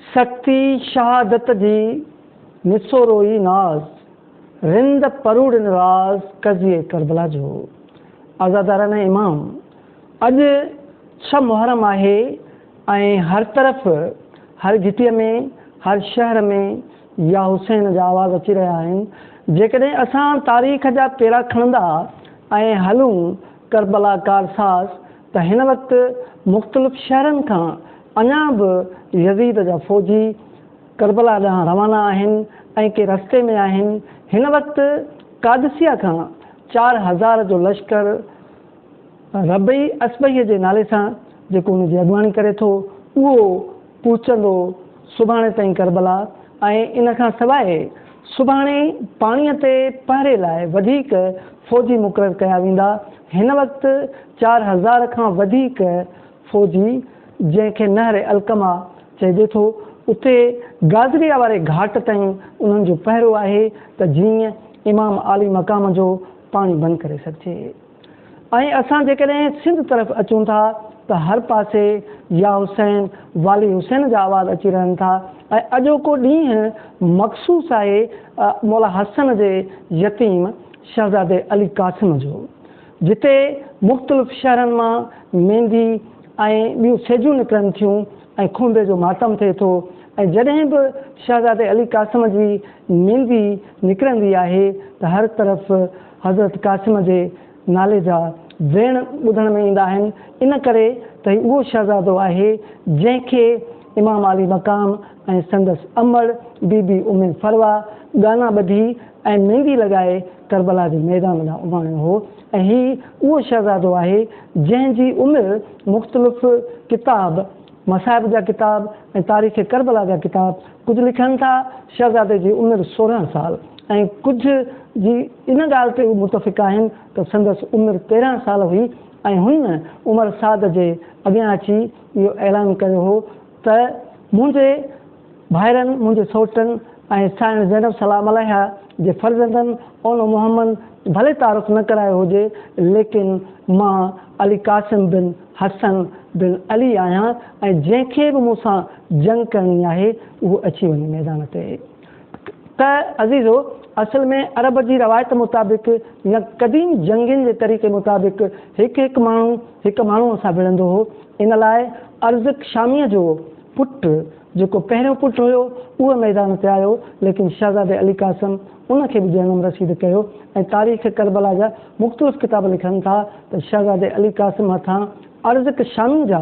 शक्ति शहादत जी निसोरोई नाज़ रिंद परूड़ निराज़ कज़िए करबला जो। आज़ादाराना इमाम, अज 6 मुहर्रम आहे ऐं हर तरफ़ हर घिटीअ में हर शहर में या हुसैन जा आवाज़ अची रहिया आहिनि। जेकॾहिं असां तारीख़ जा पेरा खणंदा ऐं हलूं करबला कारसाज़ त हिन वक़्तु मुख़्तलिफ़ शहरनि खां अञा बि यज़ीद जा फ़ौजी करबला ॾांहुं रवाना आहिनि ऐं के रस्ते में आहिनि। हिन वक़्तु कादसिया खां 4000 जो लश्कर रबई असबईअ जे नाले सां जेको उन जी अॻुवाणी करे थो उहो पहुचंदो सुभाणे ताईं करबला। ऐं इन खां सवाइ सुभाणे पाणीअ ते पहिरे लाइ वधीक फ़ौजी मुक़ररु कया वेंदा। हिन वक़्तु 4000 खां वधीक फ़ौजी जंहिंखे नहर अलकमा चइजे थो उते गाज़रिया वारे घाट ताईं उन्हनि जो पहिरो आहे त जीअं इमाम आली मक़ाम जो पाणी बंदि करे सघिजे। ऐं असां जेकॾहिं सिंध तरफ़ अचूं था त हर पासे या हुसैन वाली हुसैन जा आवाज़ अची रहनि था। ऐं अॼोको ॾींहुं मख़सूस आहे मौला हसन जे यतीम शहज़ादे अली क़ासिम जो, जिते मुख़्तलिफ़ शहरनि मां मेंदी ऐं ॿियूं सेजूं निकिरनि थियूं ऐं खूंबे जो मातम थिए थो। ऐं जॾहिं बि शहज़ादे अली क़ासिम जी मेंदी निकिरंदी आहे त हर तरफ़ हज़रत क़ासिम जे नाले जा वेण ॿुधण में ईंदा आहिनि। इन करे त उहो शहज़ादो आहे जंहिंखे इमाम आली मक़ाम ऐं संदसि अमड़ बीबी उम्मे फरवा गाना ॿधी ऐं मेंदी लॻाए करबला जे मैदान ॾांहुं उभाणियो हो। ऐं हीउ उहो शहज़ादो आहे जंहिंजी उमिरि मुख़्तलिफ़ किताब मसाइब जा किताब ऐं तारीख़ करबला जा किताब कुझु लिखनि था शहज़ादे जी उमिरि 16 साल ऐं कुझु जी इन ॻाल्हि ते मुतफ़िक़ आहिनि त संदसि उमिरि 13 साल हुई। ऐं हुन उमर साद जे अॻियां अची इहो ऐलान कयो हो त मुंहिंजे भाइरनि मुंहिंजे सौटनि ऐं साइण ज़ैनब सलाम अलैहा जे फ़र्ज़ंदनि ओन मोहम्मद भले तारुफ़ न करायो हुजे लेकिन मां अली क़ासिम बिन हसन बिन अली आहियां ऐं जंहिंखे बि मूंसां जंग करणी आहे उहो अची वञे मैदान ते। त अज़ीज़ो, असल में अरब जी रवायत मुताबिक़ या क़दीम जंगनि जे तरीक़े मुताबिक़ हिकु माण्हू सां विढ़ंदो हो। इन लाइ अर्ज़क शामीअ जो पुटु जेको पहिरियों पुटु हुयो उहो मैदान ते आयो, लेकिन शहज़ादे अली क़ासिम उनखे बि जनम रसीद कयो। ऐं तारीख़ करबला जा मुख़्तलिफ़ किताब लिखनि था त शहज़ादे अली क़ासिम हथां अर्ज़क शामी जा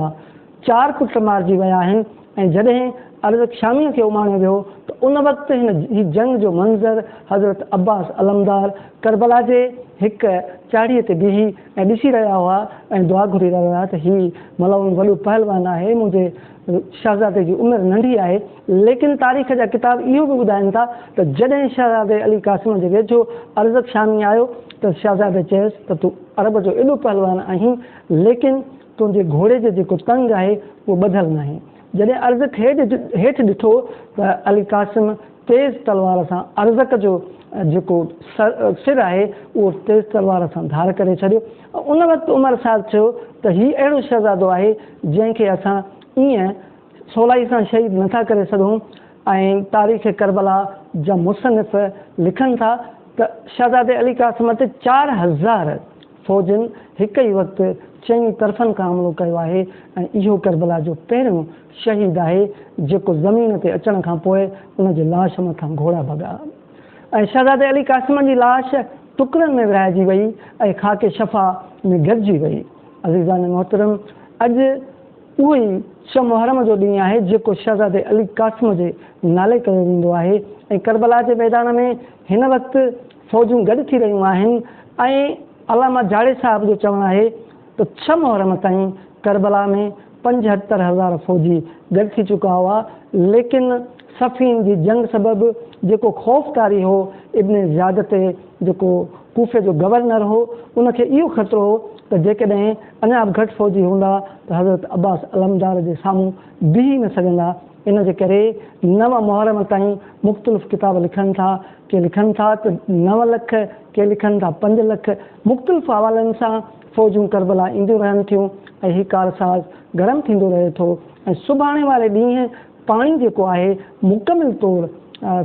4 पुट मारिजी विया आहिनि। ऐं जॾहिं अर्ज़क शामीअ खे उमाणियो वियो त उन वक़्तु ही जंग जो मंज़र हज़रत अब्बास अलमदार करबला जे हिकु चाढ़ीअ ते बीही ऐं ॾिसी रहिया हुआ ऐं दुआ घुरी रहिया हुआ त हीउ मतिलबु वॾो पहलवान आहे, मुंहिंजे शहज़ादे जी उमिरि नंढी आहे। लेकिन तारीख़ जा किताब इहो बि ॿुधाइनि था त जॾहिं शहज़ादे अली क़ासिम जे वेझो अर्ज़क शामी आयो त शहज़ादे चयसि त तूं अरब जो एॾो पहलवान आहीं, लेकिन तुंहिंजे घोड़े जो जेको तंग आहे उहो ॿधल न आहे। जॾहिं अर्ज़क हेठि ॾिठो त अली क़ासिम तेज़ तलवार सां अर्ज़क जो जेको सिर आहे उहो तेज़ तलवार सां धार करे छॾियो। उन वक़्तु उमर साद चयो त हीउ अहिड़ो शहज़ादो आहे जंहिंखे असां ईअं सवलाई सां शहीद नथा करे सघूं। ऐं तारीख़ करबला जा मुसनिफ़ लिखनि था त शहज़ादे अली क़ासिम ते 4000 फ़ौजनि हिकु ई वक़्तु 4 तरफ़नि खां हमिलो कयो आहे। ऐं इहो करबला जो पहिरियों शहीद आहे जेको ज़मीन ते अचण खां पोइ उनजे लाश मथां घोड़ा भॻा। ऐं शहज़ादे अली क़ासिम जी लाश टुकड़नि में विराइजी वई ऐं ख़ाके शफ़ा में गॾिजी वई। अज़ीज़ान मोहतरम, अॼु उहो ई 6 मुहर्रम जो ॾींहुं आहे जेको शहज़ादे अली क़ासिम जे नाले कयो वेंदो आहे। ऐं करबला जे मैदान में हिन वक़्तु फ़ौजूं गॾु थी रहियूं आहिनि। ऐं अलामा जाड़े साहब जो चवणु आहे त 6 मुहर्रम ताईं करबला में 75,000 फ़ौजी गॾु थी चुका हुआ। लेकिन सफ़ीन जी जंग सबबि जेको ख़ौफ़कारी हो इब्न ज़ियाद ते जेको कूफे जो गवर्नर हो उनखे इहो ख़तरो हो त जेकॾहिं अञा बि घटि फ़ौजी हूंदा त हज़रत अब्बास अलमदार जे साम्हूं बीही न सघंदा। इन जे करे 9 मुहर्रम ताईं मुख़्तलिफ़ किताब लिखनि था, के लिखनि था त 9 लख, के लिखनि था 5 लख। मुख़्तलिफ़ हवालनि सां फ़ौजूं करबला ईंदियूं रहनि थियूं ऐं हीउ कारसाज़ गरम थींदो रहे थो। ऐं सुभाणे वारे ॾींहुं पाणी जेको आहे मुकमिल तौरु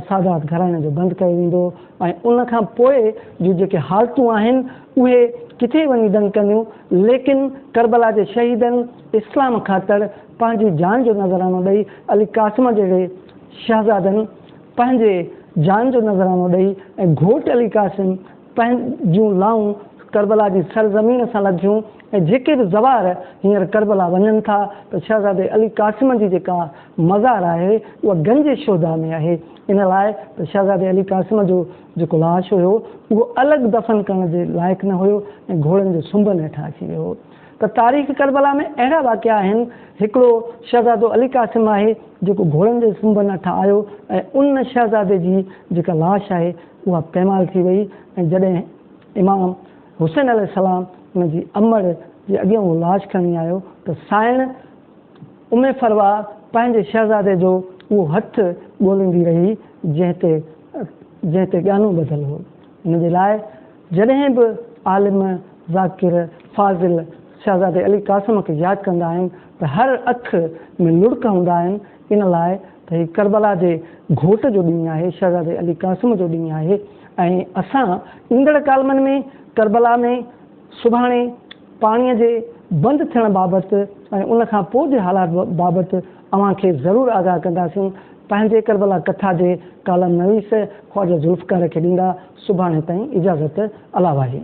सादात घराणे जो बंदि कयो वेंदो ऐं उन खां पोइ जूं जेके हालतूं आहिनि उहे किथे वञी दंग कंदियूं। लेकिन करबला जे शहीदनि इस्लाम ख़ातिर पंहिंजी जान जो नज़रानो ॾेई अली क़ासिम जहिड़े शहज़ादनि पंहिंजे जान जो नज़रानो ॾेई ऐं घोटु अली क़ासिम पंहिंजूं लाऊं करबला जी सरज़मीन सां लॻियूं ऐं जेके बि ज़वार हींअर करबला वञनि था त शहज़ादे अली क़ासिम जी जेका मज़ार आहे उहा गंज शोधा में आहे। इन लाइ त शहज़ादे अली क़ासिम जो जेको लाश हुयो उहो अलॻि दफ़न करण जे लाइक़ु न हुयो ऐं घोड़नि जे सुंभ हेठां अची वियो हो। त तारीख़ करबला में अहिड़ा वाक़िया आहिनि। हिकिड़ो शहज़ादो अली क़ासिम आहे जेको घोड़नि जे सुंभ हेठां आयो ऐं उन शहज़ादे जी जेका लाश आहे उहा पैमाल थी वई ऐं जॾहिं इमाम हुसैन अलैहिस्सलाम हुन जी अमड़ जे अॻियां उहो लाश खणी आयो त साइण उमे फरवा पंहिंजे शहज़ादे जो उहो हथु ॻोल्हींदी रही जंहिं ते ॻानो ॿधलु हो। हिन जे लाइ जॾहिं बि आलिम ज़ाकिर फाज़िल शहज़ादे अली क़ासिम खे यादि कंदा आहिनि त हर अख में लुड़क हूंदा आहिनि। इन लाइ त हीउ करबला जे घोट जो ॾींहुं आहे, शहज़ादे अली क़ासिम जो ॾींहुं आहे ऐं असां ईंदड़ कालमनि में करबला में सुभाणे पाणीअ जे बंदि थियण बाबति ऐं उन खां पोइ जे हालात बाबति अव्हांखे ज़रूरु आगाह कंदासीं। पंहिंजे करबला कथा जे कालम नवीस ख्वाजा ज़ुल्फ़कार खे ॾींदा। सुभाणे ताईं इजाज़त। अला वाही।